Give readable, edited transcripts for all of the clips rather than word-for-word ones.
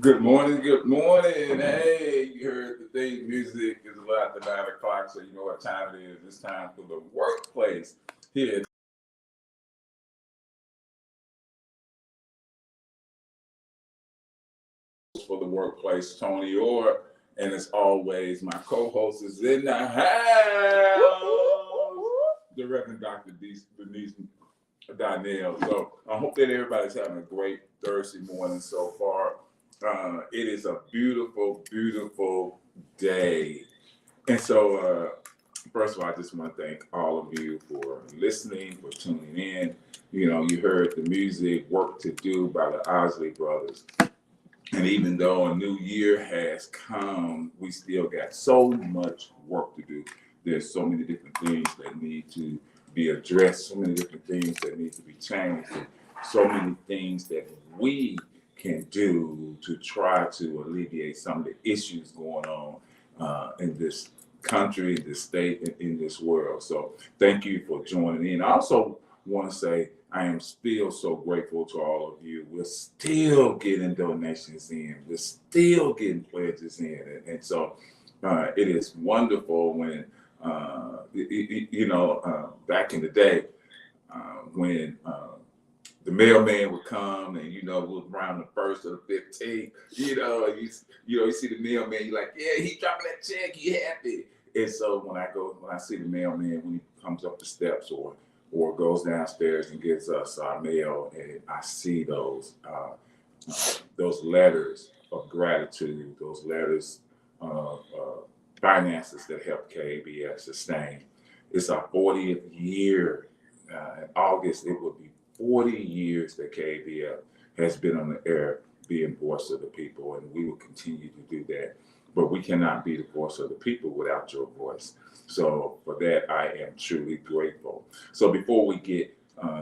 Good morning, good morning. Hey, you heard the theme music is about the 9 o'clock, so you know what time it is. It's time for the workplace here for the workplace, Tony Orr. And as always, my co-host is in the house, the Reverend Dr. Denise Donnell. So I hope that everybody's having a great Thursday morning so far. It is a beautiful, beautiful day. And so, first of all, I just want to thank all of you for listening, for tuning in. You know, you heard the music, Work to Do by the Osley Brothers. And even though a new year has come, we still got so much work to do. There's so many different things that need to be addressed, so many different things that need to be changed, and so many things that we can do to try to alleviate some of the issues going on in this country, in this state, and in this world. So thank you for joining in. I also want to say I am still so grateful to all of you. We're still getting donations in. We're still getting pledges in. And so it is wonderful when, back in the day when the mailman would come and, it was around the 1st or the 15th, you see the mailman, you're like, yeah, he dropping that check, he happy. And so when I see the mailman, when he comes up the steps or goes downstairs and gets us our mail, and I see those letters of gratitude, those letters of finances that help KBS sustain. It's our 40th year. In August, it will be 40 years that KBF has been on the air being voice of the people, and we will continue to do that. But we cannot be the voice of the people without your voice. So for that, I am truly grateful. So before we get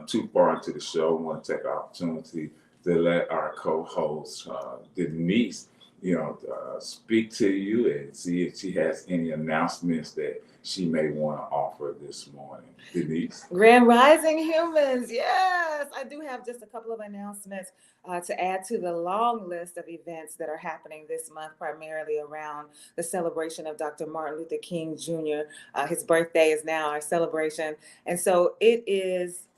too far into the show, I want to take the opportunity to let our co-host Denise, speak to you and see if she has any announcements that she may want to offer this morning. Denise. Grand Rising humans, yes, I do have just a couple of announcements to add to the long list of events that are happening this month, primarily around the celebration of Dr. Martin Luther King Jr. His birthday is now our celebration, and so it is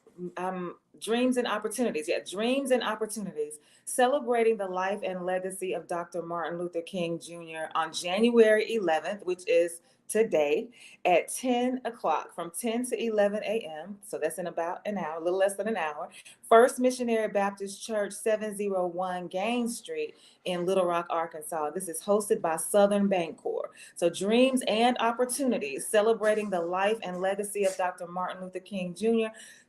Dreams and Opportunities. Yeah, Dreams and Opportunities, celebrating the life and legacy of Dr. Martin Luther King Jr. on January 11th, which is today at 10 o'clock from 10 to 11 a.m. So that's in about an hour, a little less than an hour. First Missionary Baptist Church, 701 Gaines Street in Little Rock, Arkansas. This is hosted by Southern Bancorp. So Dreams and Opportunities, celebrating the life and legacy of Dr. Martin Luther King Jr.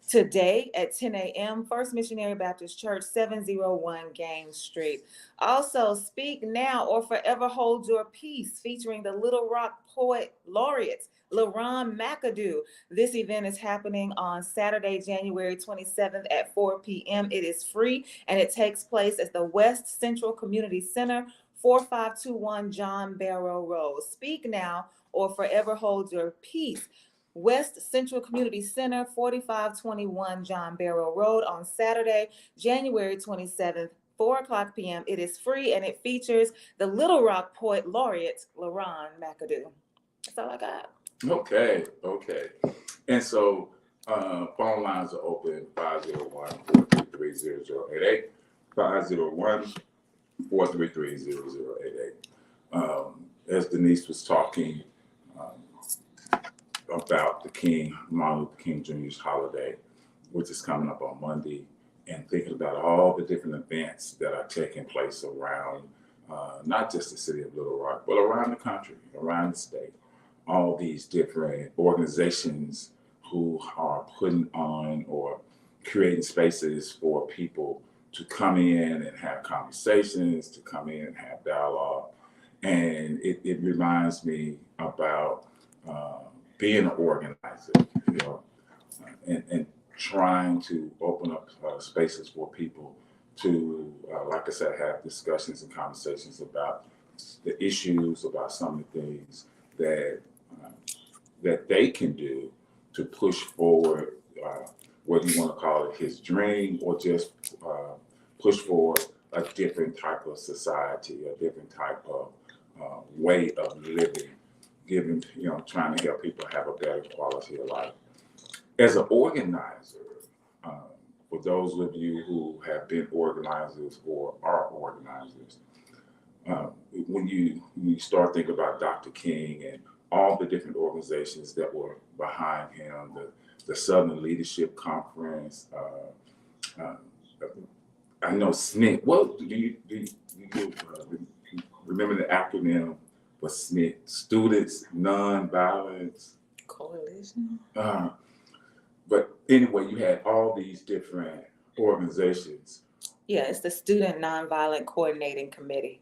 today at 10 a.m. First Missionary Baptist Church, 701 Gaines Street. Also, Speak Now or Forever Hold Your Peace, featuring the Little Rock Poet Laureates, LaRon McAdoo. This event is happening on Saturday, January 27th at 4 p.m. It is free, and it takes place at the West Central Community Center, 4521 John Barrow Road. Speak Now or Forever Hold Your Peace. West Central Community Center, 4521 John Barrow Road on Saturday, January 27th, 4 o'clock p.m. It is free, and it features the Little Rock Poet Laureate, LaRon McAdoo. That's all I got. Okay. And so phone lines are open 501-433-0088, 501-433-0088. As Denise was talking about the Martin Luther King Jr.'s holiday, which is coming up on Monday, and thinking about all the different events that are taking place around not just the city of Little Rock, but around the country, around the state. All these different organizations who are putting on or creating spaces for people to come in and have conversations, to come in and have dialogue. And it reminds me about being an organizer, and trying to open up spaces for people to, like I said, have discussions and conversations about the issues, about some of the things that they can do to push forward, whether you want to call it his dream or just push forward a different type of society, a different type of way of living, giving, trying to help people have a better quality of life. As an organizer, um, for those of you who have been organizers or are organizers, when you start thinking about Dr. King and all the different organizations that were behind him, the Southern Leadership Conference, uh, I know SNCC. What do you remember the acronym for SNCC? Students Nonviolence Coalition. But anyway, you had all these different organizations. Yeah, it's the Student Nonviolent Coordinating Committee.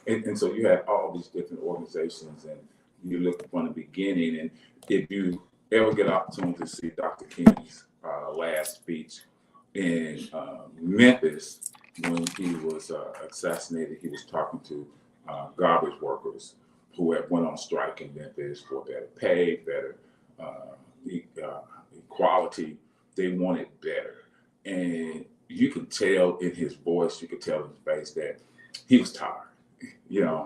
And so you had all these different organizations, and you look from the beginning. And if you ever get an opportunity to see Dr. King's last speech in Memphis, when he was assassinated, he was talking to garbage workers who had went on strike in Memphis for better pay, better equality. They wanted better. And you could tell in his voice, you could tell in his face that he was tired.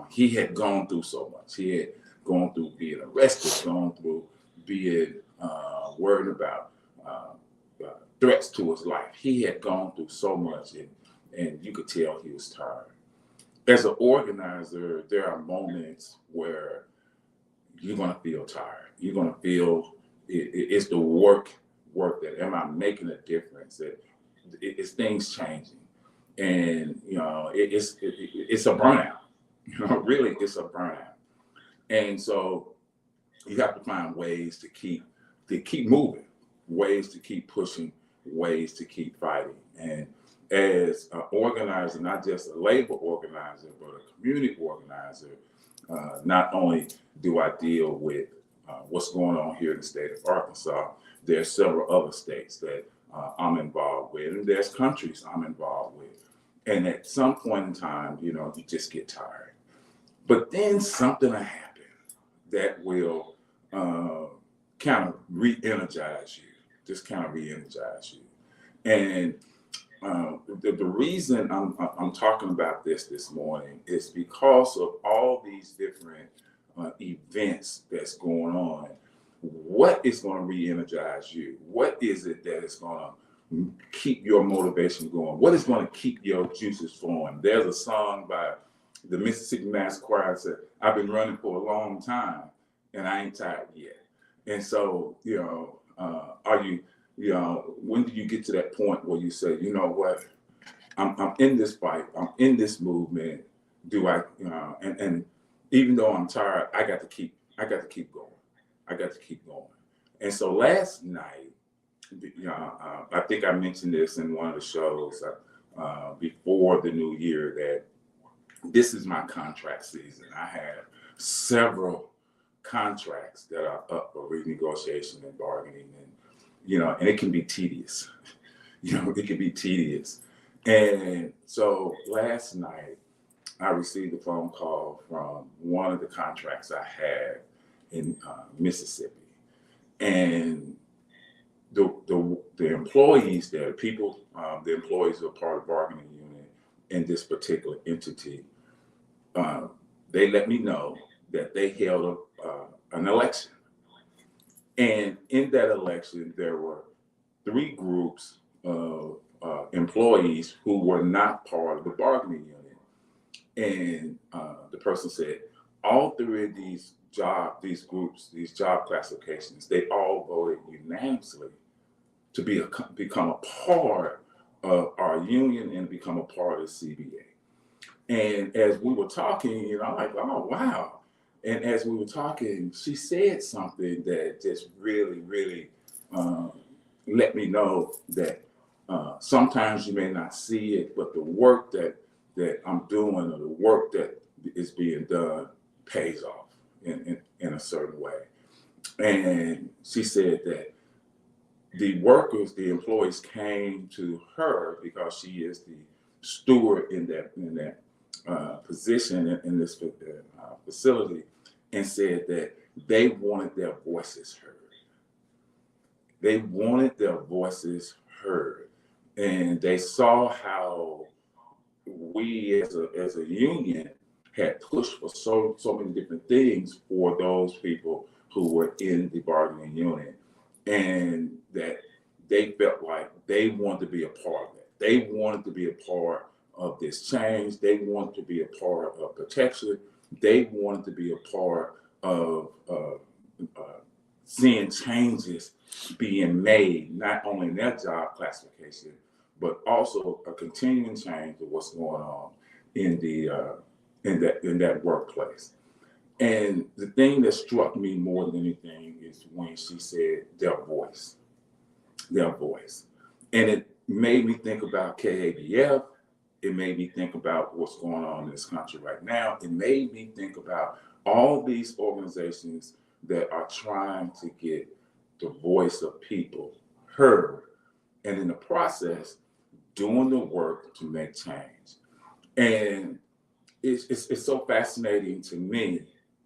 He had gone through so much. He had gone through being arrested, gone through being worried about threats to his life. He had gone through so much, and you could tell he was tired. As an organizer, there are moments where you're going to feel tired. You're going to feel it's the work that am I making a difference? That it's things changing, and it's a burnout. Really, it's a burnout. And so you have to find ways to keep moving, ways to keep pushing, ways to keep fighting. And as an organizer, not just a labor organizer, but a community organizer, not only do I deal with what's going on here in the state of Arkansas, there's several other states that I'm involved with, and there's countries I'm involved with. And at some point in time, you just get tired. But then something will happen that will kind of re-energize you, just kind of re-energize you. And the reason I'm talking about this morning is because of all these different events that's going on. What is going to re-energize you? What is it that is going to keep your motivation going? What is going to keep your juices flowing? There's a song by the Mississippi Mass Choir that said, "I've been running for a long time and I ain't tired yet." And so, are you, when do you get to that point where you say, you know what, I'm in this fight, I'm in this movement, and even though I'm tired, I got to keep going. I got to keep going. And so last night, I think I mentioned this in one of the shows before the new year, that this is my contract season. I have several contracts that are up for renegotiation and bargaining, and it can be tedious. It can be tedious. And so last night, I received a phone call from one of the contracts I have in Mississippi, and the employees there, the employees who are part of the bargaining unit in this particular entity, they let me know that they held an election. And in that election, there were 3 groups of employees who were not part of the bargaining unit. And the person said, all 3 of these job classifications, they all voted unanimously to become a part of our union and become a part of CBA. And as we were talking, I'm like, oh, wow. And as we were talking, she said something that just really, really let me know that sometimes you may not see it, but the work that I'm doing, or the work that is being done, pays off in a certain way. And she said that the employees came to her because she is the steward in that position in this facility, and said that they wanted their voices heard. They wanted their voices heard, and they saw how we as a union had pushed for so many different things for those people who were in the bargaining unit, and that they felt like they wanted to be a part of it. They wanted to be a part of this change. They wanted to be a part of protection. They wanted to be a part of seeing changes being made, not only in their job classification, but also a continuing change of what's going on in the in that workplace. And the thing that struck me more than anything is when she said their voice, and it made me think about KABF. It made me think about what's going on in this country right now. It made me think about all these organizations that are trying to get the voice of people heard, and in the process, doing the work to make change. And it's so fascinating to me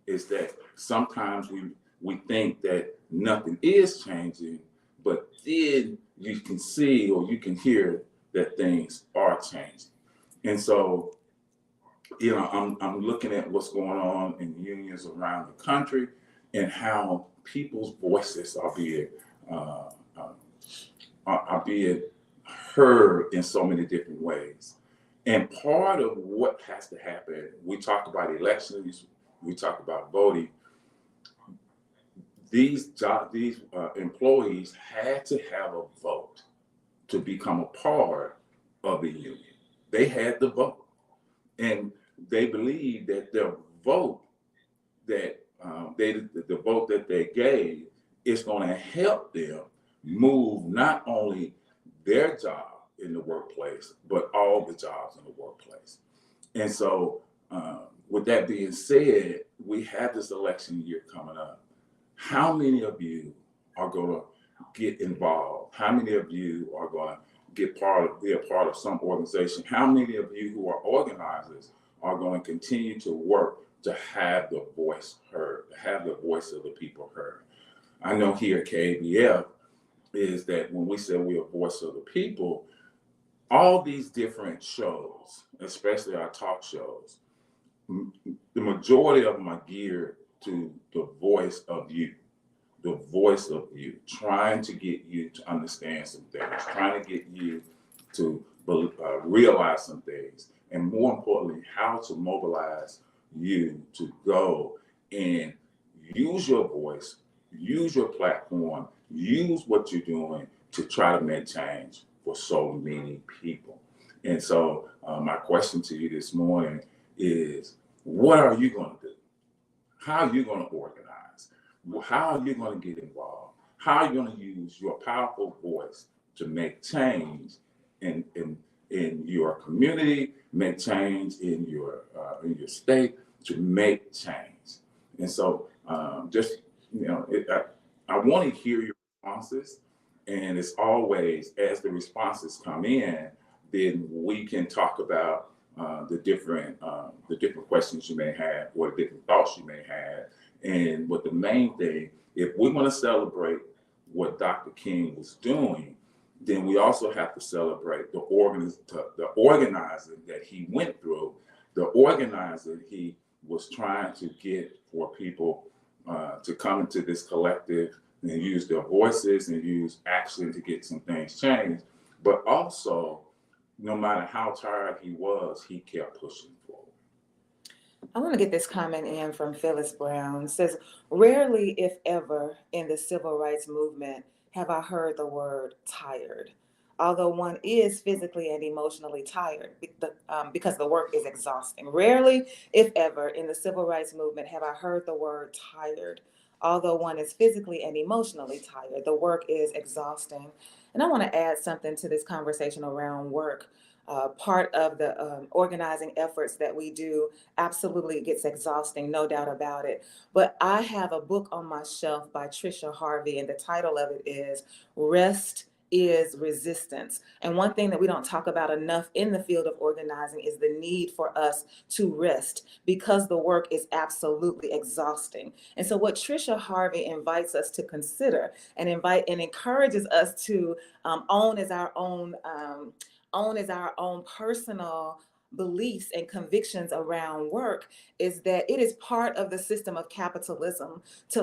is that sometimes we think that nothing is changing, but then you can see or you can hear that things are changing. And so, I'm looking at what's going on in unions around the country and how people's voices are being heard in so many different ways. And part of what has to happen, we talk about elections, we talk about voting. These employees had to have a vote to become a part of the union. They had the vote, and they believe that their vote, that the vote that they gave, is going to help them move not only their job in the workplace, but all the jobs in the workplace. And so, with that being said, we have this election year coming up. How many of you are going to get involved? How many of you are going to be a part of some organization? How many of you who are organizers are going to continue to work to have the voice heard, to have the voice of the people heard? I know here at KABF is that when we say we're a voice of the people, all these different shows, especially our talk shows, the majority of them are geared to the voice of you, trying to get you to understand some things, trying to get you to realize some things, and more importantly, how to mobilize you to go and use your voice, use your platform, use what you're doing to try to make change for so many people. And so my question to you this morning is, what are you going to do? How are you going to organize? How are you going to get involved? How are you going to use your powerful voice to make change in your community, make change in your state, to make change? And so I want to hear your responses. And as always, as the responses come in, then we can talk about the different questions you may have or the different thoughts you may have. And what the main thing, if we're going to celebrate what Dr. King was doing, then we also have to celebrate the organizing that he went through, the organizing he was trying to get for people to come into this collective and use their voices and use action to get some things changed. But also, no matter how tired he was, he kept pushing forward. I want to get this comment in from Phyllis Brown. It says, rarely, if ever, in the civil rights movement have I heard the word tired, although one is physically and emotionally tired because the work is exhausting. Rarely, if ever, in the civil rights movement have I heard the word tired, although one is physically and emotionally tired. The work is exhausting. And I want to add something to this conversation around work. Part of the organizing efforts that we do absolutely gets exhausting, no doubt about it. But I have a book on my shelf by Tricia Harvey, and the title of it is Rest is Resistance. And one thing that we don't talk about enough in the field of organizing is the need for us to rest, because the work is absolutely exhausting. And so what Tricia Harvey invites us to consider and encourages us to own as our own personal beliefs and convictions around work is that it is part of the system of capitalism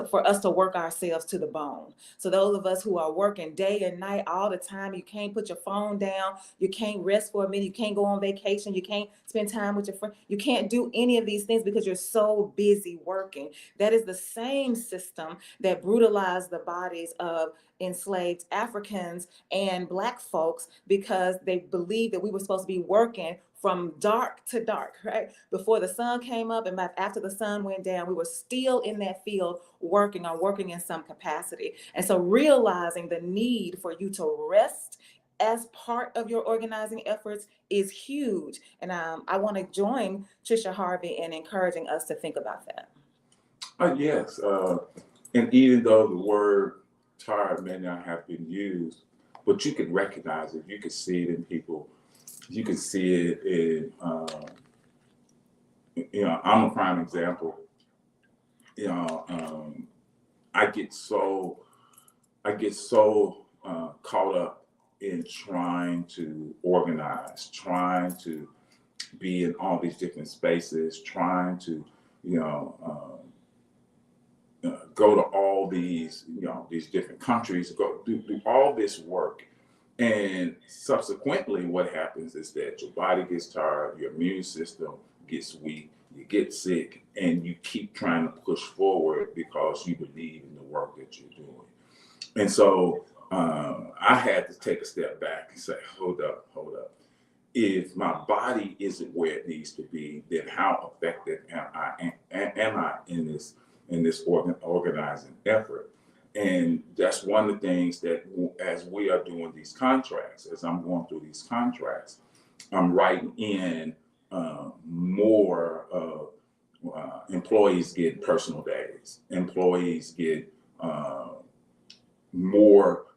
for us to work ourselves to the bone. So those of us who are working day and night all the time, you can't put your phone down, you can't rest for a minute, you can't go on vacation, you can't spend time with your friend, you can't do any of these things because you're so busy working. That is the same system that brutalized the bodies of enslaved Africans and Black folks because they believed that we were supposed to be working from dark to dark, right? Before the sun came up and after the sun went down, we were still in that field working or working in some capacity. And so realizing the need for you to rest as part of your organizing efforts is huge. And I want to join Trisha Harvey in encouraging us to think about that. Yes, and even though the word tired may not have been used, but you can recognize it, you can see it in people. You can see it in, I'm a prime example. I get so caught up in trying to organize, trying to be in all these different spaces, trying to, go to all these, these different countries, go do all this work. And subsequently, what happens is that your body gets tired, your immune system gets weak, you get sick, and you keep trying to push forward because you believe in the work that you're doing. And so I had to take a step back and say, hold up. If my body isn't where it needs to be, then how effective am I in this organizing effort? And that's one of the things that as we are doing these contracts, as I'm going through these contracts, I'm writing in more employees get personal days, employees get more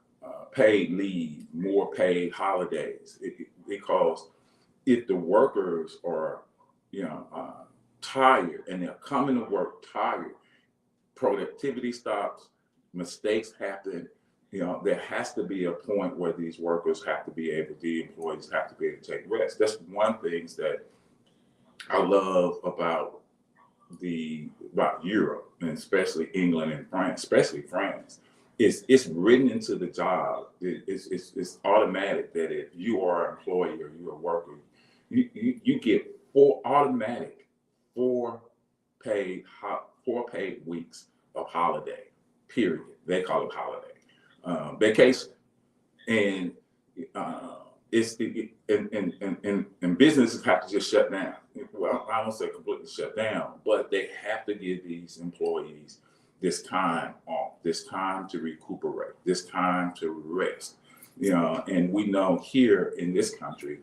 paid leave, more paid holidays, because if the workers are, tired and they're coming to work tired, productivity stops, mistakes happen. There has to be a point where these workers have to be able, the employees have to be able to take rest. That's one thing that I love about Europe, and especially England and France, especially France. It's written into the job. It's automatic that if you are an employee or you're a worker, you get four paid weeks of holiday. Period. They call it holiday, vacation, and and businesses have to just shut down. Well, I don't say completely shut down, but they have to give these employees this time off, this time to recuperate, this time to rest. And we know here in this country,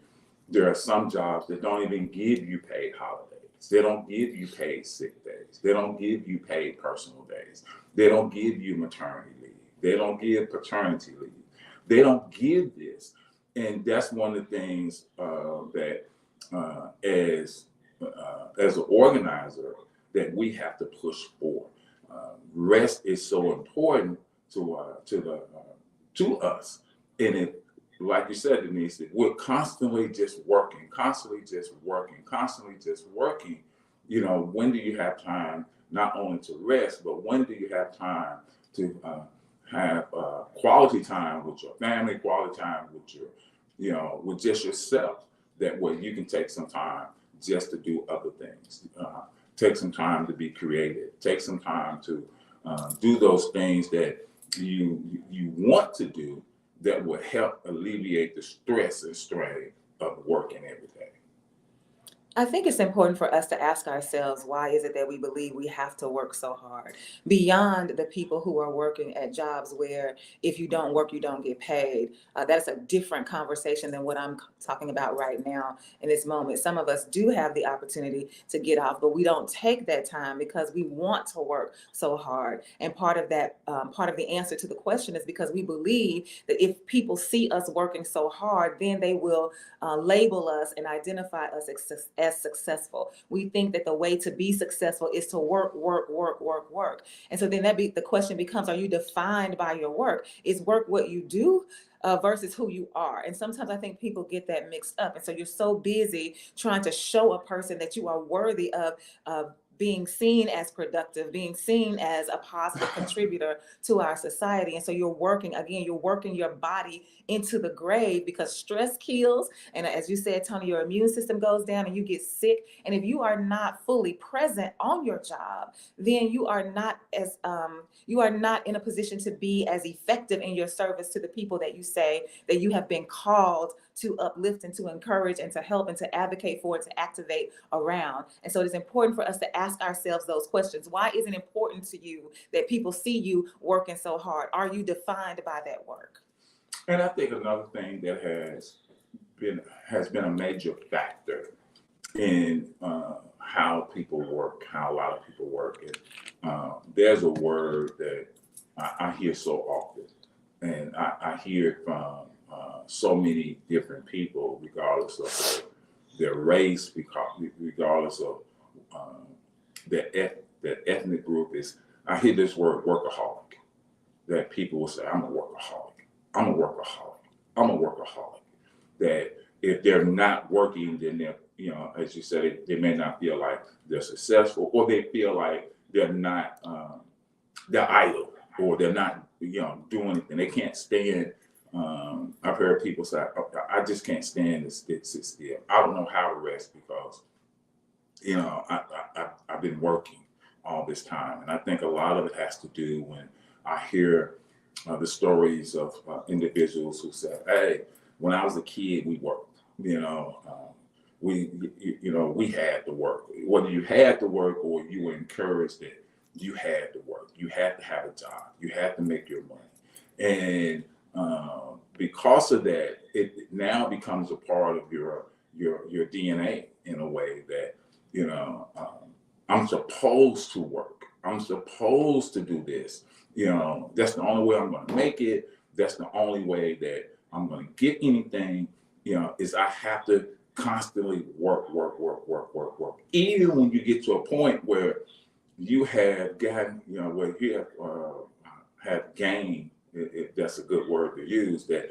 there are some jobs that don't even give you paid holidays. They don't give you paid sick days. They don't give you paid personal days. They don't give you maternity leave. They don't give paternity leave. They don't give this. And that's one of the things that as an organizer that we have to push for. Rest is so important to us. And it, like you said, Denise, we're constantly just working. When do you have time not only to rest, but when do you have time to have quality time with your family, quality time with with just yourself, that way you can take some time just to do other things, take some time to be creative, take some time to do those things that you want to do that will help alleviate the stress and strain of working every day. I think it's important for us to ask ourselves, why is it that we believe we have to work so hard? Beyond the people who are working at jobs where if you don't work, you don't get paid. That's a different conversation than what I'm talking about right now in this moment. Some of us do have the opportunity to get off, but we don't take that time because we want to work so hard. And part of that, part of the answer to the question is because we believe that if people see us working so hard, then they will label us and identify us as successful. We think that the way to be successful is to work, work, work, work, work. And so then the question becomes, are you defined by your work? Is work what you do? Versus who you are. And sometimes I think people get that mixed up. And so you're so busy trying to show a person that you are worthy of being seen as productive, being seen as a positive contributor to our society. And so you're working your body into the grave, because stress kills. And as you said, Tony, your immune system goes down and you get sick. And if you are not fully present on your job, then you are not in a position to be as effective in your service to the people that you say that you have been called to uplift and to encourage and to help and to advocate for, to activate around. And so it is important for us to ask ourselves those questions. Why is it important to you that people see you working so hard? Are you defined by that work? And I think another thing that has been a major factor in how people work, how a lot of people work. And there's a word that I hear so often, and I hear it from so many different people, regardless of their race, regardless of their ethnic group. I hear this word workaholic, that people will say, I'm a workaholic, I'm a workaholic, I'm a workaholic. That if they're not working, then they're, as you said, they may not feel like they're successful, or they feel like they're not, they're idle, or they're not, doing anything. They can't stand. I've heard people say, I just can't stand this sit still. I don't know how to rest because, I've been working all this time. And I think a lot of it has to do when I hear the stories of individuals who say, hey, when I was a kid, we worked, we had to work. Whether you had to work or you were encouraged that you had to work, you had to have a job, you had to make your money. And because of that, it now becomes a part of your DNA in a way that, I'm supposed to work. I'm supposed to do this. That's the only way I'm going to make it. That's the only way that I'm going to get anything, is I have to constantly work. Even when you get to a point where you have gotten, where you have gained, if that's a good word to use, that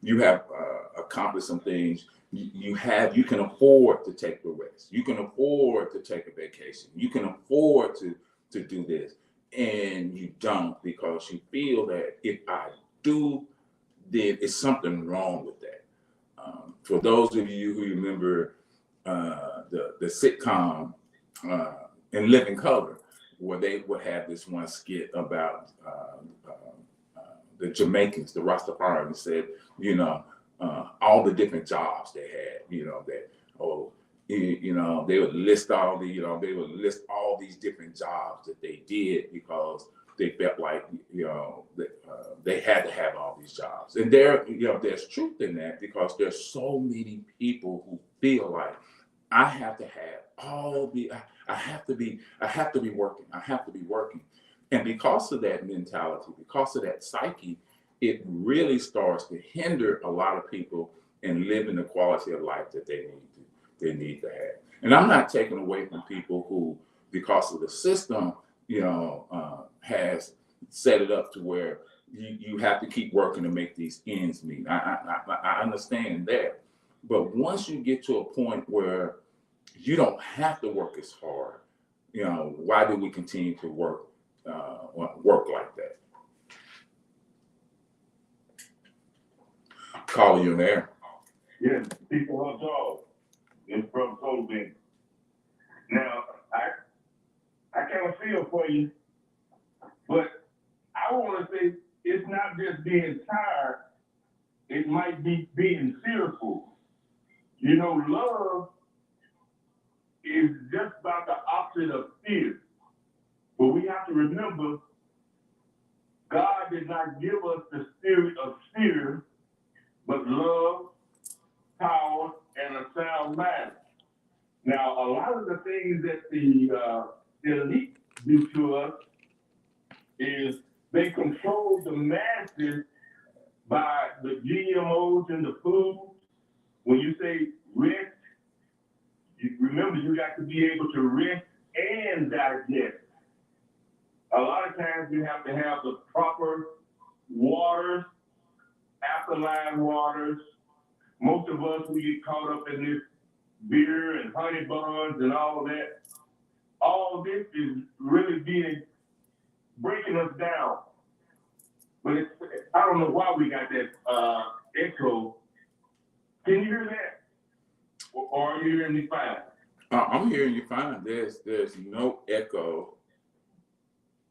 you have accomplished some things. You can afford to take the rest. You can afford to take a vacation. You can afford to do this, and you don't, because you feel that if I do, then it's something wrong with that. For those of you who remember the sitcom In Living Color, where they would have this one skit about the Jamaicans, the Rastafarians, said, all the different jobs they had, they would list all these different jobs that they did because they felt like, they had to have all these jobs. And there's truth in that, because there's so many people who feel like I have to have I have to be working. And because of that mentality, because of that psyche, it really starts to hinder a lot of people in living the quality of life that they need to have. And I'm not taking away from people who, because of the system, has set it up to where you have to keep working to make these ends meet. I understand that. But once you get to a point where you don't have to work as hard, why do we continue to work like that? Caller, you there? Yes, people on dog. It's from Tobin. Now, I kind of feel for you, but I want to say it's not just being tired. It might be being fearful. Love is just about the opposite of fear. But we have to remember, God did not give us the spirit of fear, but love, power, and a sound mind. Now, a lot of the things that the elite do to us is they control the masses by the GMOs in the food. When you say rest, remember, you got to be able to rest and digest. A lot of times you have to have the proper waters, alkaline waters. Most of us, we get caught up in this beer and honey buns and all of that. All this is really breaking us down. But I don't know why we got that echo. Can you hear that? Or are you hearing me fine? I'm hearing you fine. There's no echo.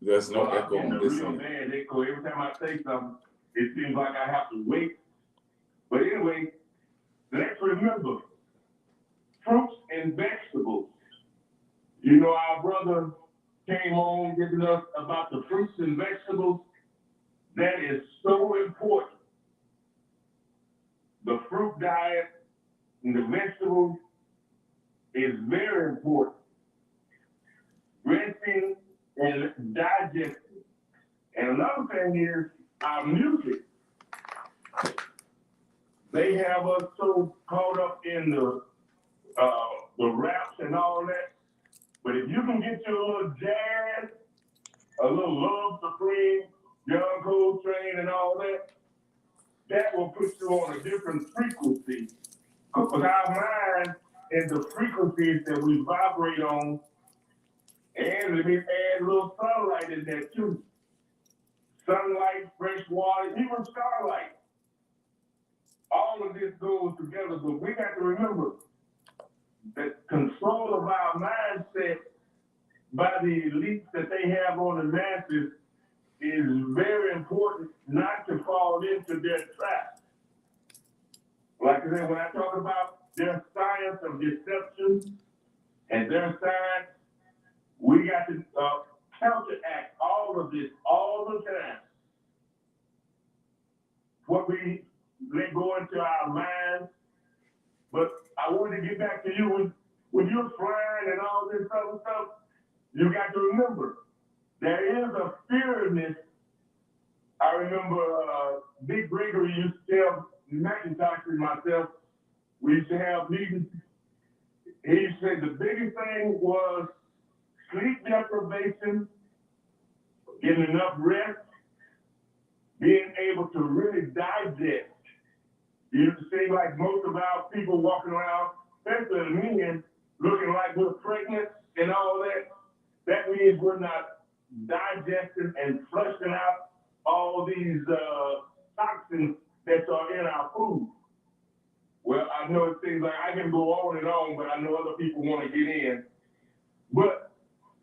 There's no echo I'm on getting this a real end. bad echo. Every time I say something, it seems like I have to wait. But anyway, let's remember fruits and vegetables. You know, our brother came on giving us about the fruits and vegetables. That is so important. The fruit diet and the vegetables is very important. Resting and digesting. And another thing is our music. They have us so caught up in the raps and all that. But if you can get you a little jazz, a little Love Supreme, John Coltrane and all that, that will put you on a different frequency. Because our mind and the frequencies that we vibrate on, and let me add a little sunlight in there too. Sunlight, fresh water, even starlight. All of this goes together, but we got to remember that control of our mindset by the elites that they have on the masses is very important not to fall into their trap. Like I said, when I talk about their science of deception and their science, we got to counteract all of this all the time. What we let go into our minds. But I want to get back to you when you're flying and all this other stuff, you got to remember, there is a fearness. I remember Dick Gregory used to tell McIntosh and myself, we used to have meetings. He used to say the biggest thing was sleep deprivation, getting enough rest, being able to really digest. It used to seem like most of our people walking around, especially the men, looking like we're pregnant and all that. That means we're not digesting and flushing out all these toxins that are in our food. Well, I know it seems like I can go on and on, but I know other people want to get in. But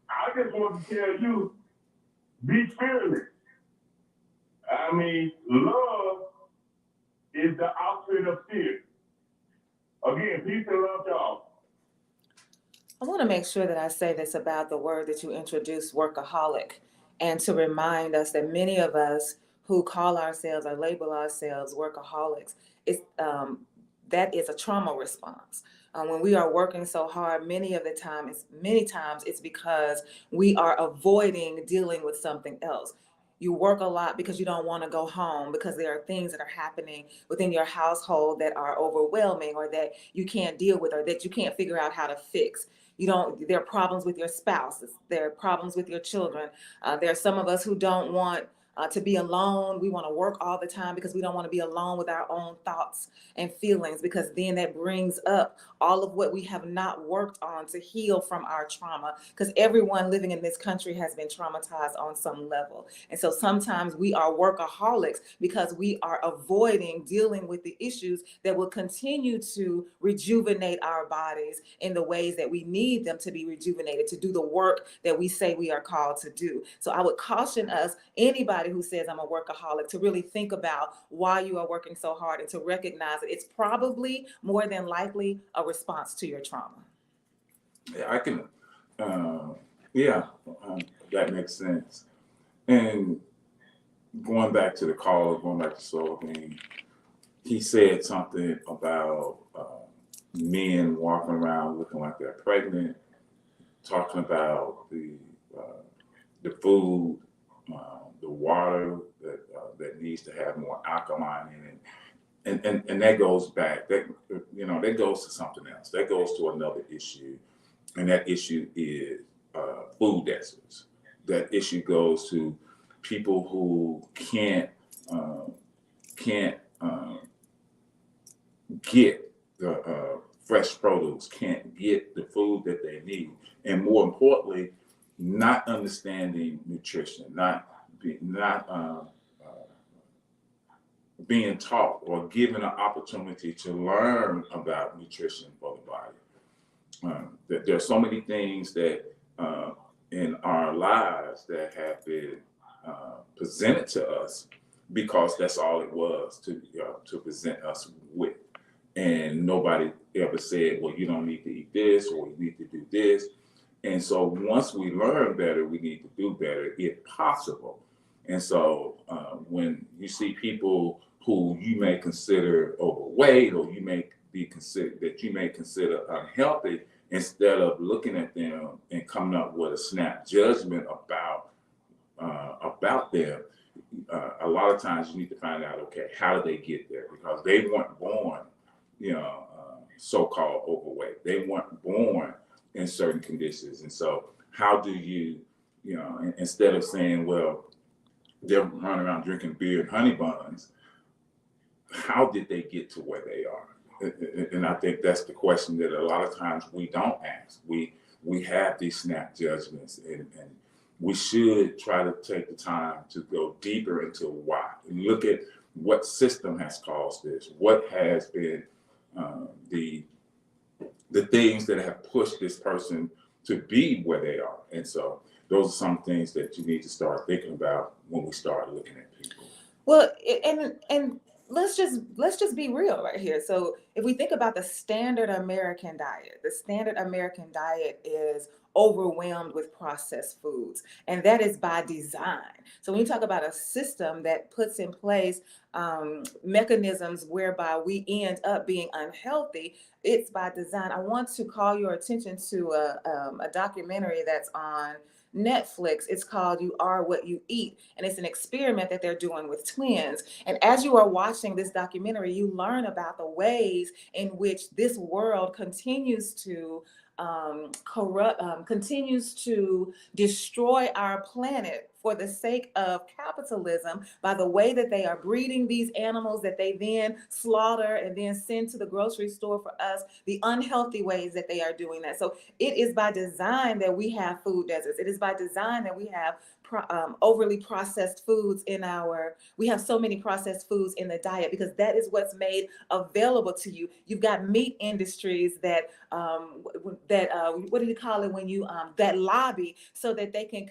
I just want to tell you, be fearless. I mean, love is the opposite of fear. Again, peace and love to all. I want to make sure that I say this about the word that you introduced, workaholic, and to remind us that many of us who call ourselves or label ourselves workaholics, that is a trauma response. When we are working so hard, many times it's because we are avoiding dealing with something else. You work a lot because you don't want to go home because there are things that are happening within your household that are overwhelming or that you can't deal with or that you can't figure out how to fix. There are problems with your spouse. There are problems with your children. There are some of us who don't want to be alone. We want to work all the time because we don't want to be alone with our own thoughts and feelings, because then that brings up all of what we have not worked on to heal from our trauma, because everyone living in this country has been traumatized on some level. And so sometimes we are workaholics because we are avoiding dealing with the issues that will continue to rejuvenate our bodies in the ways that we need them to be rejuvenated, to do the work that we say we are called to do. So I would caution us, anybody who says I'm a workaholic, to really think about why you are working so hard and to recognize that it's probably more than likely a response to your trauma. Yeah, I can, that makes sense. And going back to the caller, going back to Soul Bean, he said something about men walking around looking like they're pregnant, talking about the food, the water that needs to have more alkaline in it. and that goes back, that goes to something else. That goes to another issue, and that issue is food deserts. That issue goes to people who can't get the fresh produce, can't get the food that they need, and more importantly, not understanding nutrition, not being taught or given an opportunity to learn about nutrition for the body. That there are so many things that in our lives that have been presented to us because that's all it was to present us with. And nobody ever said, well, you don't need to eat this or you need to do this. And so once we learn better, we need to do better if possible. And so when you see people who you may consider overweight or you may consider unhealthy, instead of looking at them and coming up with a snap judgment about them, a lot of times you need to find out, okay, how did they get there? Because they weren't born, so-called overweight. They weren't born in certain conditions. And so how do you, instead of saying, well, they're running around drinking beer and honey buns, how did they get to where they are? And I think that's the question that a lot of times we don't ask. We have these snap judgments, and we should try to take the time to go deeper into why. And look at what system has caused this, what has been the things that have pushed this person to be where they are. And so those are some things that you need to start thinking about when we start looking at people. Well, and let's just be real right here. So if we think about the standard American diet is overwhelmed with processed foods, and that is by design. So when you talk about a system that puts in place mechanisms whereby we end up being unhealthy, it's by design. I want to call your attention to a documentary that's on Netflix. It's called You Are What You Eat, and it's an experiment that they're doing with twins. And as you are watching this documentary, you learn about the ways in which this world continues to continues to destroy our planet for the sake of capitalism by the way that they are breeding these animals that they then slaughter and then send to the grocery store for us, the unhealthy ways that they are doing that. So it is by design that we have food deserts. It is by design that we have overly processed foods we have so many processed foods in the diet, because that is what's made available to you. You've got meat industries that what do you call it when you that lobby so that they can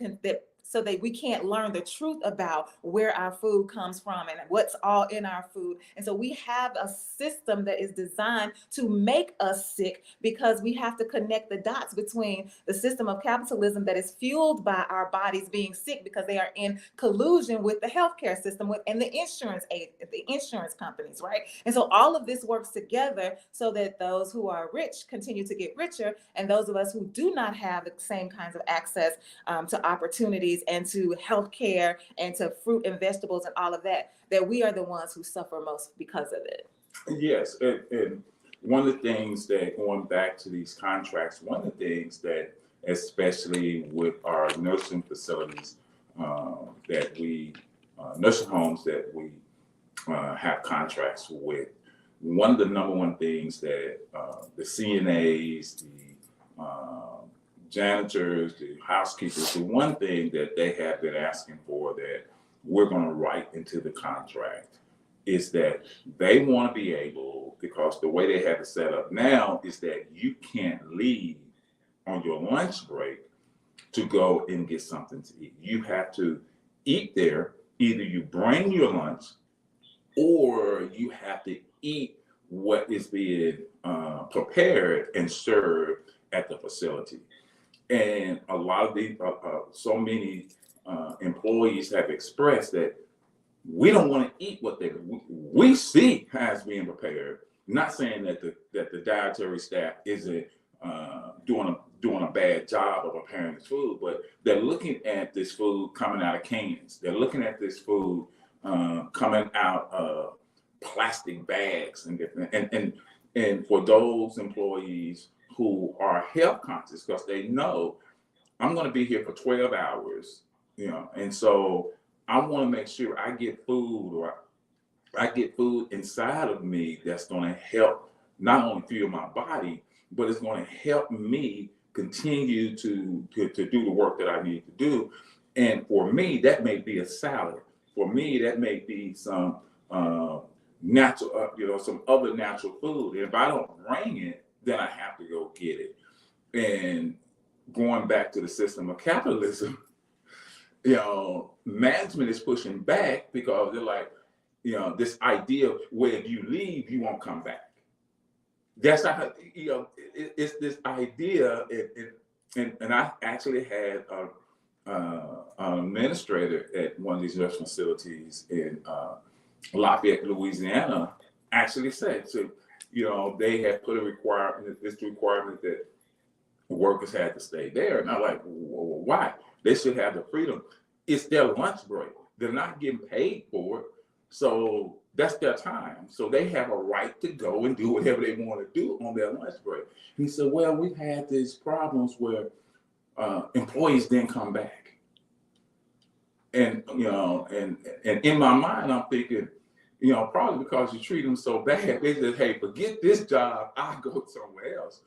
so that we can't learn the truth about where our food comes from and what's all in our food. And so we have a system that is designed to make us sick, because we have to connect the dots between the system of capitalism that is fueled by our bodies being sick because they are in collusion with the healthcare system and the insurance companies, right? And so all of this works together so that those who are rich continue to get richer, and those of us who do not have the same kinds of access to opportunities and to healthcare and to fruit and vegetables and all of that we are the ones who suffer most because of it. Yes, and one of the things that, going back to these contracts, one of the things that, especially with our nursing facilities nursing homes that we have contracts with, one of the number one things that the CNAs, the janitors, the housekeepers, the one thing that they have been asking for that we're going to write into the contract is that they want to be able, because the way they have it set up now is that you can't leave on your lunch break to go and get something to eat. You have to eat there. Either you bring your lunch or you have to eat what is being prepared and served at the facility. And a lot of these, so many employees have expressed that we don't want to eat what we see as being prepared. Not saying that the dietary staff isn't doing a bad job of preparing this food, but they're looking at this food coming out of cans. They're looking at this food coming out of plastic bags and different, and for those employees who are health conscious, because they know I'm going to be here for 12 hours, and so I want to make sure I get food, or I get food inside of me that's going to help not only fuel my body, but it's going to help me continue to do the work that I need to do. And for me, that may be a salad. For me, that may be some natural, some other natural food. And if I don't bring it, then I have to go get it. And going back to the system of capitalism, management is pushing back because they're like, this idea where if you leave, you won't come back. That's not, it's this idea, and I actually had an administrator at one of these nursing facilities in Lafayette, Louisiana, actually said, so, they had put a requirement that workers had to stay there. And I'm like, well, why? They should have the freedom. It's their lunch break. They're not getting paid for it. So that's their time. So they have a right to go and do whatever they want to do on their lunch break. He said, well, we've had these problems where employees didn't come back. And, and in my mind, I'm thinking, probably because you treat them so bad, they said, hey, forget this job, I'll go somewhere else.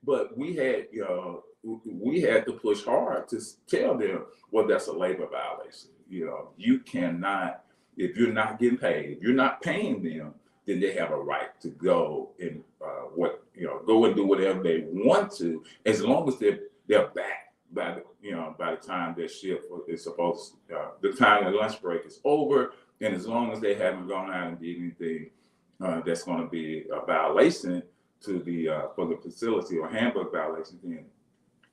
But we had to push hard to tell them, well, that's a labor violation. You cannot, if you're not getting paid, if you're not paying them, then they have a right to go and go and do whatever they want to, as long as they're back by the time their shift is supposed to, the time the lunch break is over, and as long as they haven't gone out and did anything that's going to be a violation to for the facility or handbook violation, then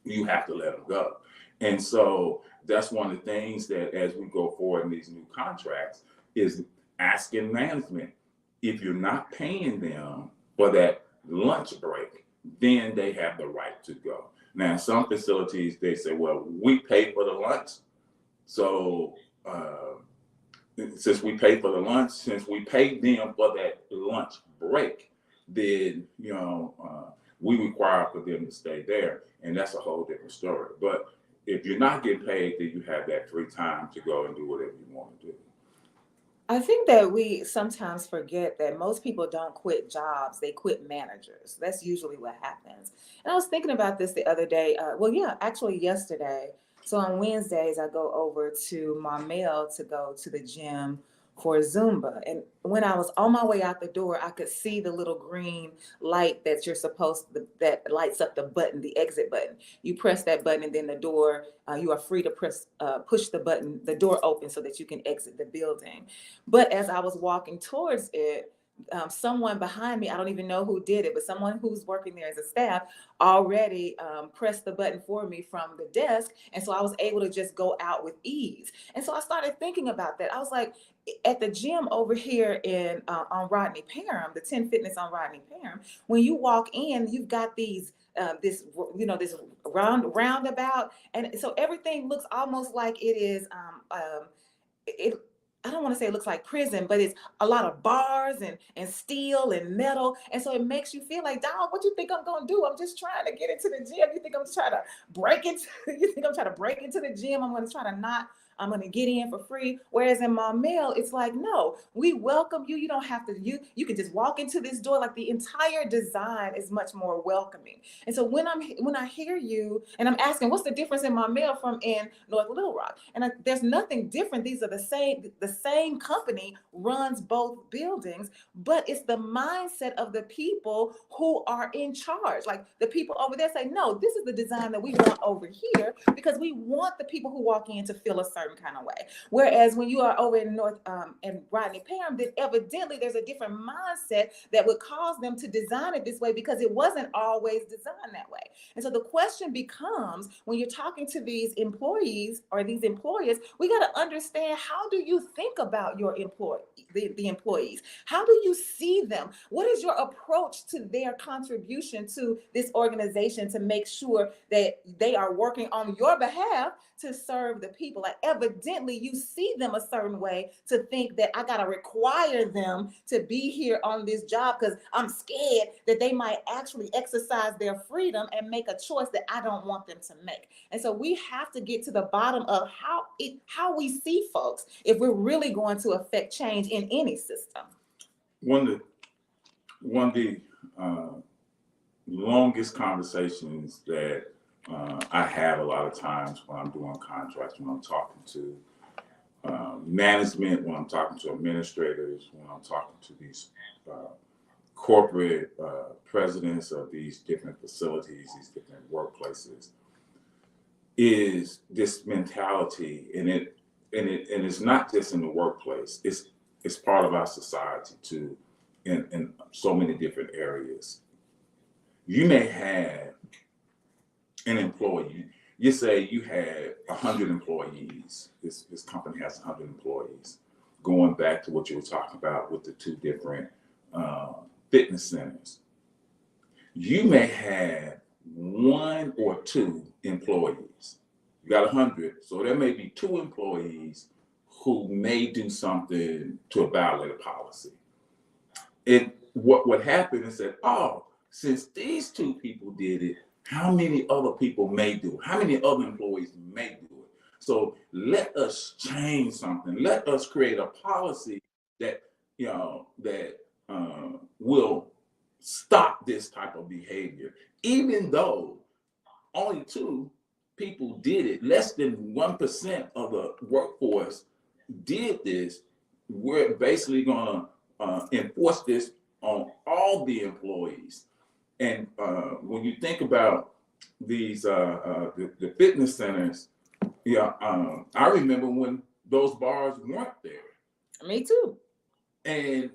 you have to let them go. And so that's one of the things that as we go forward in these new contracts is asking management, if you're not paying them for that lunch break, then they have the right to go. Now, in some facilities, they say, well, we pay for the lunch. So since we pay for the lunch, since we pay them for that lunch break, then, we require for them to stay there. And that's a whole different story. But if you're not getting paid, then you have that free time to go and do whatever you want to do. I think that we sometimes forget that most people don't quit jobs, they quit managers. That's usually what happens. And I was thinking about this the other day. Actually yesterday. So on Wednesdays, I go over to Maumelle to go to the gym for Zumba. And when I was on my way out the door, I could see the little green light that that lights up the button, the exit button. You press that button and then the door, you are free to push the button, the door opens so that you can exit the building. But as I was walking towards it, someone behind me, I don't even know who did it, but someone who's working there as a staff already pressed the button for me from the desk. And so I was able to just go out with ease. And so I started thinking about that. I was like, at the gym over here on Rodney Parham, the 10 Fitness on Rodney Parham, when you walk in, you've got this roundabout. And so everything looks almost like it is, I don't want to say it looks like prison, but it's a lot of bars and steel and metal. And so it makes you feel like, dog, what you think I'm going to do? I'm just trying to get into the gym. You think I'm trying to break into the gym? I'm going to get in for free. Whereas in Maumelle, it's like, no, we welcome you. You don't have to, you can just walk into this door. Like the entire design is much more welcoming. And so when I hear you and I'm asking, what's the difference in Maumelle from in North Little Rock? And there's nothing different. These are the same company runs both buildings, but it's the mindset of the people who are in charge. Like the people over there say, no, this is the design that we want over here because we want the people who walk in to feel a certain kind of way. Whereas when you are over in North and Rodney Parham, then evidently there's a different mindset that would cause them to design it this way because it wasn't always designed that way. And so the question becomes, when you're talking to these employees or these employers, we got to understand, how do you think about your the employees? How do you see them? What is your approach to their contribution to this organization to make sure that they are working on your behalf to serve the people? Like evidently you see them a certain way to think that I got to require them to be here on this job because I'm scared that they might actually exercise their freedom and make a choice that I don't want them to make. And so we have to get to the bottom of how we see folks if we're really going to affect change in any system. One of the longest conversations that I have a lot of times when I'm doing contracts, when I'm talking to management, when I'm talking to administrators, when I'm talking to these corporate presidents of these different facilities, these different workplaces, is this mentality, and it's not just in the workplace. It's part of our society too, in so many different areas. You may have an employee. You say you had 100 employees. This company has 100 employees. Going back to what you were talking about with the two different fitness centers, you may have one or two employees. You got 100, so there may be two employees who may do something to violate a policy. And what happened is that, since these two people did it, how many other people may do it? How many other employees may do it? So let us change something. Let us create a policy that will stop this type of behavior. Even though only two people did it, less than 1% of the workforce did this, we're basically going to enforce this on all the employees. And when you think about these the fitness centers, I remember when those bars weren't there. Me too. And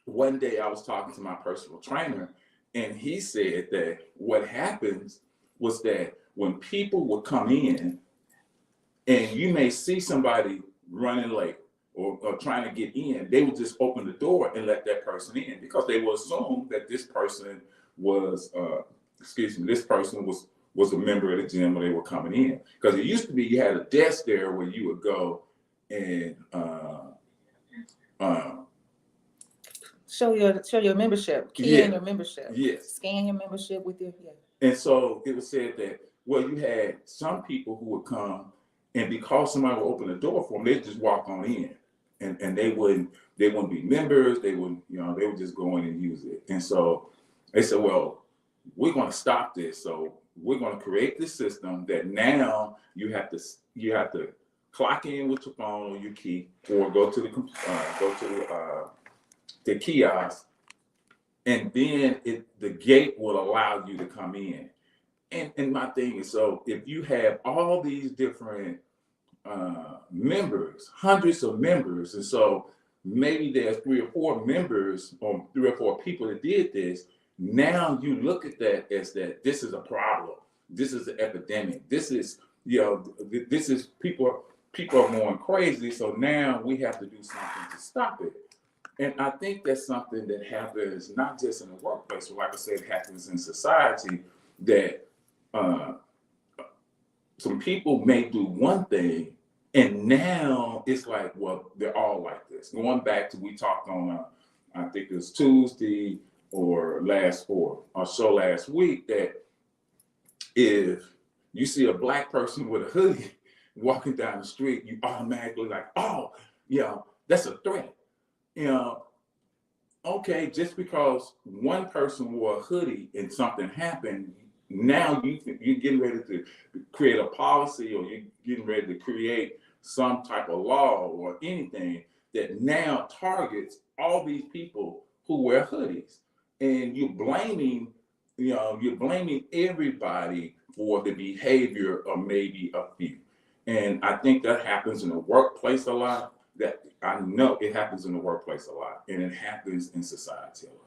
one day I was talking to my personal trainer, and he said that what happens was that when people would come in, and you may see somebody running late or trying to get in, they would just open the door and let that person in because they will assume that this person was was a member of the gym when they were coming in. Because it used to be you had a desk there where you would go and show your membership, key in your membership. Yes. Scan your membership with your And so it was said that, well, you had some people who would come, and because somebody would open the door for them, they'd just walk on in, and they wouldn't be members. They wouldn't, they would just go in and use it. And so they said, well, we're going to stop this. So we're going to create this system that now you have to clock in with your phone or your key, or go to the kiosk, and then the gate will allow you to come in. And my thing is, so if you have all these different members, hundreds of members, and so maybe there's 3 or 4 members or 3 or 4 people that did this, now you look at that as that this is a problem. This is an epidemic. This is, this is people are going crazy. So now we have to do something to stop it. And I think that's something that happens not just in the workplace, but like I said, it happens in society, that some people may do one thing, and now it's like, well, they're all like this. Going back to, we talked on, I think it was Tuesday or last week, that if you see a black person with a hoodie walking down the street, you automatically like, oh, that's a threat. Okay, just because one person wore a hoodie and something happened, now you're getting ready to create a policy, or you're getting ready to create some type of law or anything that now targets all these people who wear hoodies. And you're blaming everybody for the behavior of maybe a few. And I think that happens in the workplace a lot. That I know it happens in the workplace a lot, and it happens in society a lot.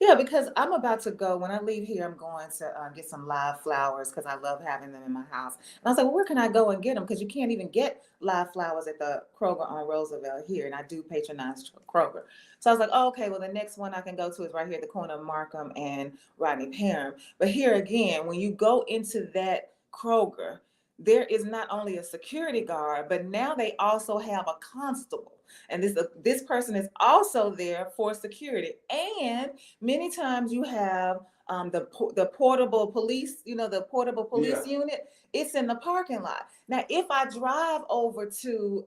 Yeah, because I'm about to go, when I leave here, I'm going to get some live flowers because I love having them in my house. And I was like, well, where can I go and get them? Because you can't even get live flowers at the Kroger on Roosevelt here, and I do patronize Kroger. So I was like, oh, okay, well, the next one I can go to is right here at the corner of Markham and Rodney Parham. But here again, when you go into that Kroger, there is not only a security guard, but now they also have a constable. And this person is also there for security. And many times you have the portable police, the portable police unit. It's in the parking lot. Now, if I drive over to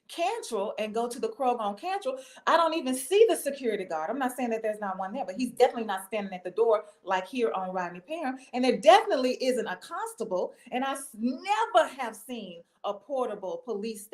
Cantrell and go to the Kroger on Cantrell, I don't even see the security guard. I'm not saying that there's not one there, but he's definitely not standing at the door like here on Rodney Parham. And there definitely isn't a constable. And I never have seen a portable police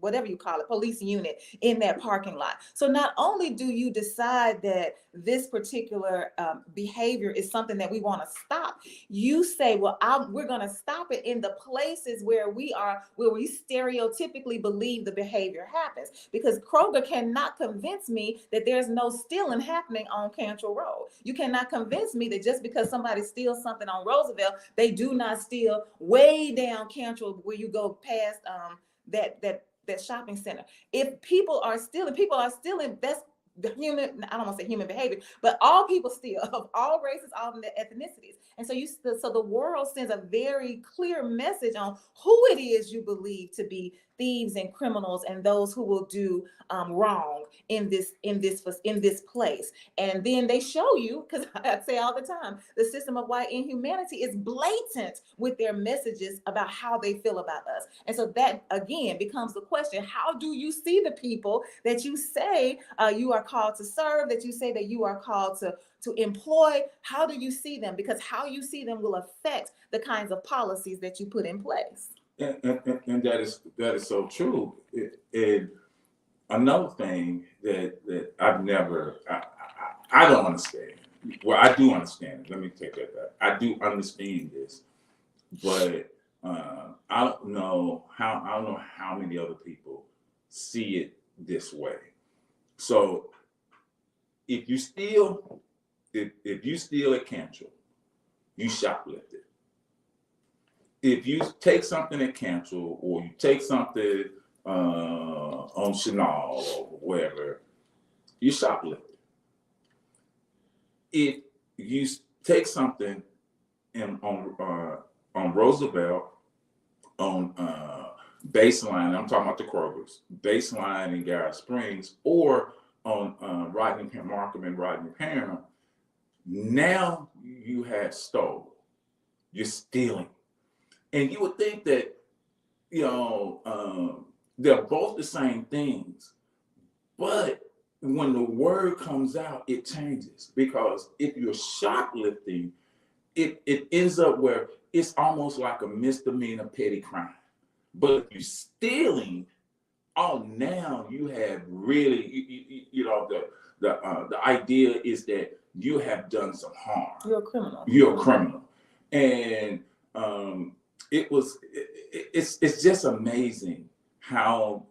whatever you call it, police unit in that parking lot. So not only do you decide that this particular behavior is something that we want to stop, you say, well, we're going to stop it in the places where we stereotypically believe the behavior happens. Because Kroger cannot convince me that there's no stealing happening on Cantrell Road. You cannot convince me that just because somebody steals something on Roosevelt, they do not steal way down Cantrell where you go past that shopping center. If people are stealing, that's the human, I don't want to say human behavior, but all people steal, of all races, all ethnicities. And so the world sends a very clear message on who it is you believe to be thieves and criminals and those who will do wrong in this place. And then they show you, because I say all the time, the system of white inhumanity is blatant with their messages about how they feel about us. And so that again becomes the question: how do you see the people that you say you are called to serve, that you say that you are called to employ? How do you see them? Because how you see them will affect the kinds of policies that you put in place. And that is so true. And another thing that I don't understand. Well, I do understand it. Let me take that back. I do understand this, but I don't know how many other people see it this way. So if you steal at Cantrell, you shoplifted. If you take something at Cantrell or you take something on Chenal or wherever, you shoplifted. If you take something on Roosevelt, on Baseline, I'm talking about the Krogers, Baseline in Garrett Springs, or on Markham and Rodney Parham, now you have stolen. You're stealing. And you would think that, they're both the same things. But when the word comes out, it changes. Because if you're shoplifting, it ends up where it's almost like a misdemeanor petty crime. But if you're stealing, now you have really, the idea is that you have done some harm. You're a criminal. You're a criminal. And it's just amazing how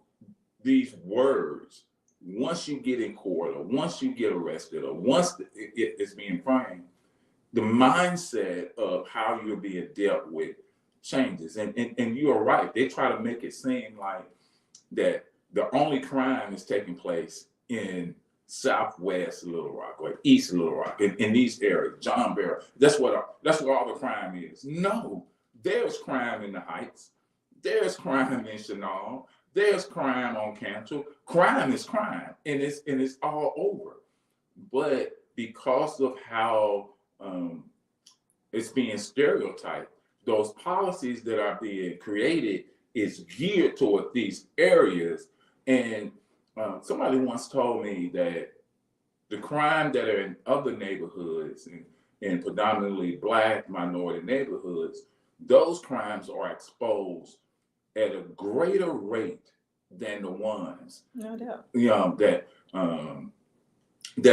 these words, once you get in court or once you get arrested or once it's being framed, the mindset of how you're being dealt with changes. And you are right. They try to make it seem like that the only crime is taking place in Southwest Little Rock or East Little Rock, in these areas, John Barrow. That's where all the crime is. No, there's crime in the Heights. There's crime in Chenal. There's crime on Cantrell. Crime is crime, and it's all over. But because of how it's being stereotyped, those policies that are being created is geared toward these areas. And somebody once told me that the crime that are in other neighborhoods and predominantly Black minority neighborhoods, those crimes are exposed at a greater rate than the ones that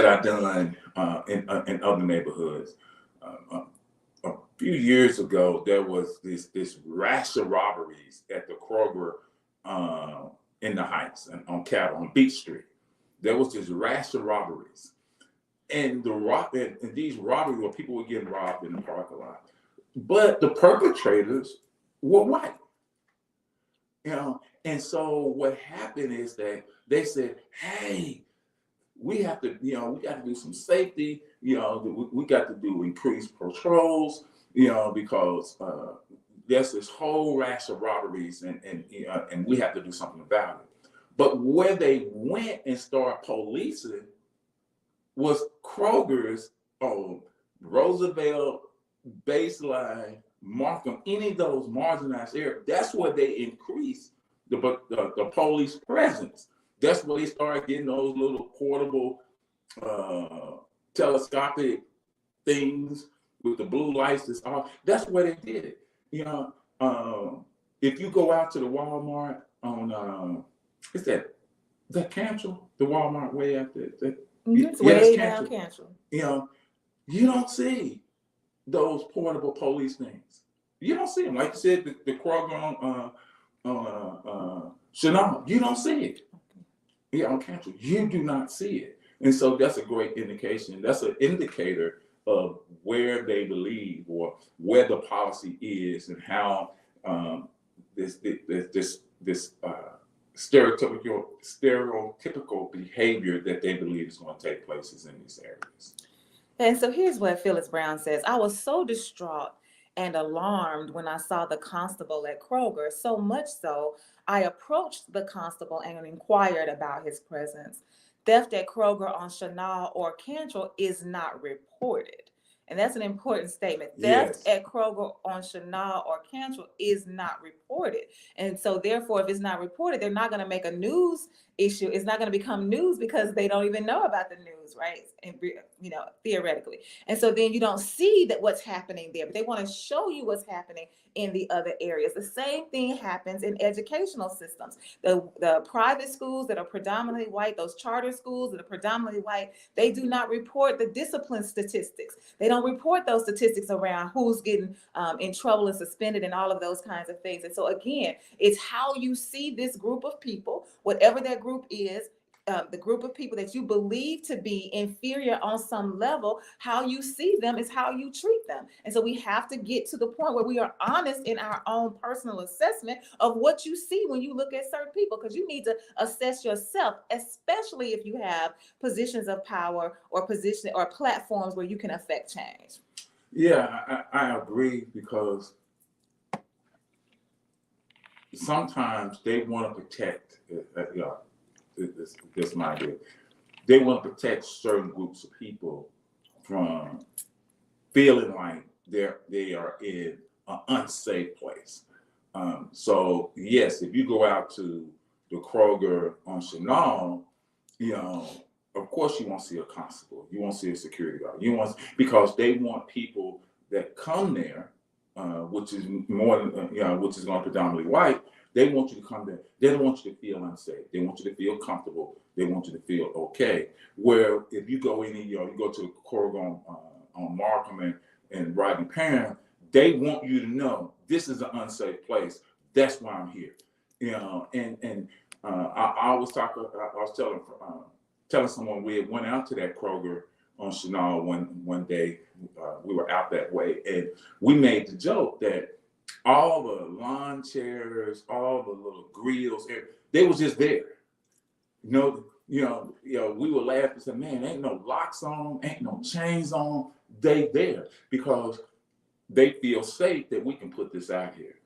are done in other neighborhoods. A few years ago, there was this rash of robberies at the Kroger in the Heights and on Cattle on Beach Street. There was this rash of robberies, and these robberies where people were getting robbed in the parking lot, but the perpetrators were white. And so what happened is that they said, "Hey, we have to do some safety. We got to do increased patrols. Because there's this whole rash of robberies, and we have to do something about it. But where they went and started policing was Kroger's on Roosevelt, Baseline, Markham, any of those marginalized areas. That's where they increased the police presence. That's where they started getting those little portable telescopic things with the blue lights. That's where they did it. You know, if you go out to the Walmart on is that Cantrell, the Walmart way out there. It's way down Cantrell. You know, you don't see those portable police things. You don't see them. Like you said, the Kroger on Chanel, you don't see it. Yeah, on Cantrell, you do not see it. And so that's a great indication. That's an indicator of where they believe or where the policy is and how this stereotypical behavior that they believe is going to take place in these areas. And so here's what Phyllis Brown says. I was so distraught and alarmed when I saw the constable at Kroger, so much so I approached the constable and inquired about his presence. Theft at Kroger on Chenal or Cantrell is not reported. And that's an important statement. Theft at Kroger on Chenal or Cantrell is not reported. And so therefore, if it's not reported, they're not going to make a news issue. It's not going to become news because they don't even know about the news, right? And, you know, theoretically. And so then you don't see that what's happening there, but they want to show you what's happening in the other areas. The same thing happens in educational systems. The private schools that are predominantly white, those charter schools that are predominantly white, they do not report the discipline statistics. They don't report those statistics around who's getting in trouble and suspended and all of those kinds of things. And so again, it's how you see this group of people, whatever that group is, the group of people that you believe to be inferior on some level, how you see them is how you treat them. And so we have to get to the point where we are honest in our own personal assessment of what you see when you look at certain people, because you need to assess yourself, especially if you have positions of power or position or platforms where you can affect change. Yeah, I agree, because sometimes they want to protect, this my idea. They want to protect certain groups of people from feeling like they are in an unsafe place. So yes, if you go out to the Kroger on Chenal, of course you won't see a constable, you won't see a security guard, because they want people that come there, which is more than, which is going to predominantly white. They want you to come there. They don't want you to feel unsafe. They want you to feel comfortable. They want you to feel okay. Where if you go in, you go to the Kroger on Markham and Rodney Perrin, they want you to know this is an unsafe place. That's why I'm here. I was telling someone we had went out to that Kroger on Chenal one day. We were out that way, and we made the joke that all the lawn chairs, all the little grills, they was just there. We would laugh and say, man, ain't no locks on, ain't no chains on. They there because they feel safe that we can put this out here.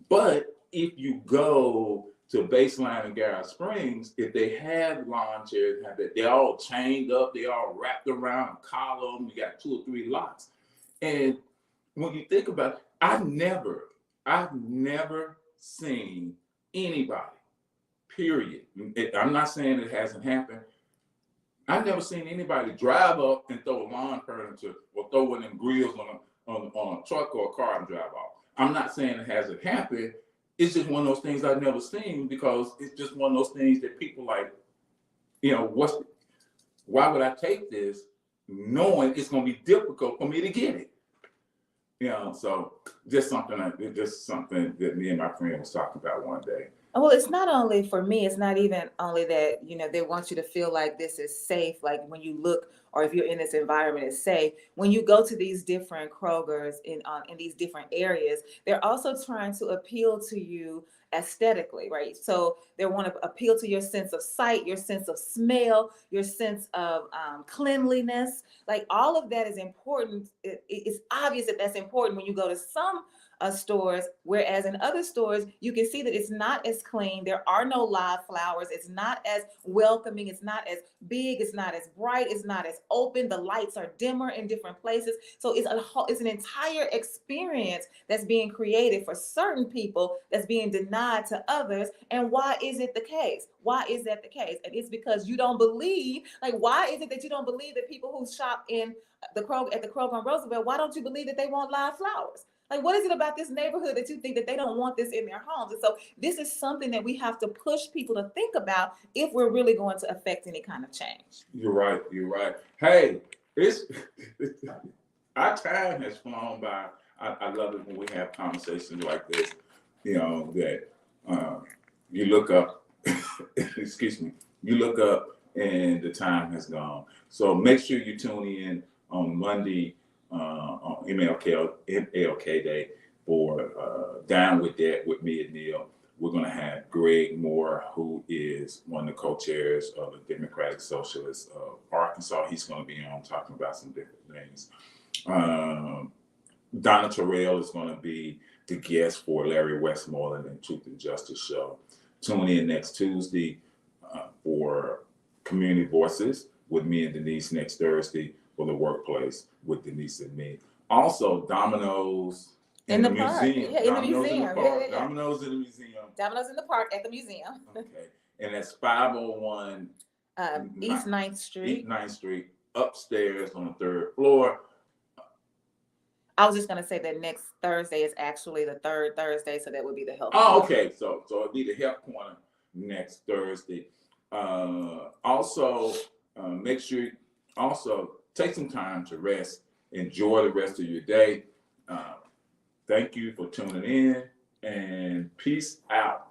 But if you go to Baseline and Garrett Springs, if they have lawn chairs, they're all chained up, they all wrapped around, collar them, you got 2 or 3 locks. And when you think about it, I've never seen anybody, period. I'm not saying it hasn't happened. I've never seen anybody drive up and throw a lawn furniture or throw one of them grills on a truck or a car and drive off. I'm not saying it hasn't happened. It's just one of those things I've never seen, because it's just one of those things that people like, why would I take this knowing it's going to be difficult for me to get it? So just something that me and my friend was talking about one day. Well, it's not only for me, it's not even only that, they want you to feel like this is safe. Like when you look, or if you're in this environment, it's safe. When you go to these different Krogers in these different areas, they're also trying to appeal to you aesthetically, right? So they want to appeal to your sense of sight, your sense of smell, your sense of cleanliness. Like all of that is important. It's obvious that that's important when you go to some stores, whereas in other stores, you can see that it's not as clean. There are no live flowers. It's not as welcoming. It's not as big. It's not as bright. It's not as open. The lights are dimmer in different places. So it's an entire experience that's being created for certain people that's being denied to others. And why is it the case? Why is that the case? And it's because you don't believe, like, why is it that you don't believe that people who shop in at the Kroger on Roosevelt, why don't you believe that they want live flowers? Like, what is it about this neighborhood that you think that they don't want this in their homes? And so this is something that we have to push people to think about if we're really going to affect any kind of change. You're right. You're right. Hey, it's our time has flown by. I love it when we have conversations like this. You know that you look up. Excuse me. You look up, and the time has gone. So make sure you tune in on Monday. On MLK Day for Down With That with me and Neil. We're going to have Greg Moore, who is one of the co-chairs of the Democratic Socialists of Arkansas. He's going to be on talking about some different things. Donna Terrell is going to be the guest for Larry Westmoreland and Truth and Justice Show. Tune in next Tuesday for Community Voices with me and Denise next Thursday for the Workplace with Denise and me. Also, Domino's in the park. museum. Yeah, in the Domino's museum. In the park. Yeah. Domino's in the museum. Domino's in the park at the museum. Okay. And that's 501 East 9th Street. East 9th Street, upstairs on the 3rd floor. I was just going to say that next Thursday is actually the 3rd Thursday, so that would be the health. Oh, okay. So it'll be the Health Corner next Thursday. Also, make sure, take some time to rest. Enjoy the rest of your day. Thank you for tuning in, and peace out.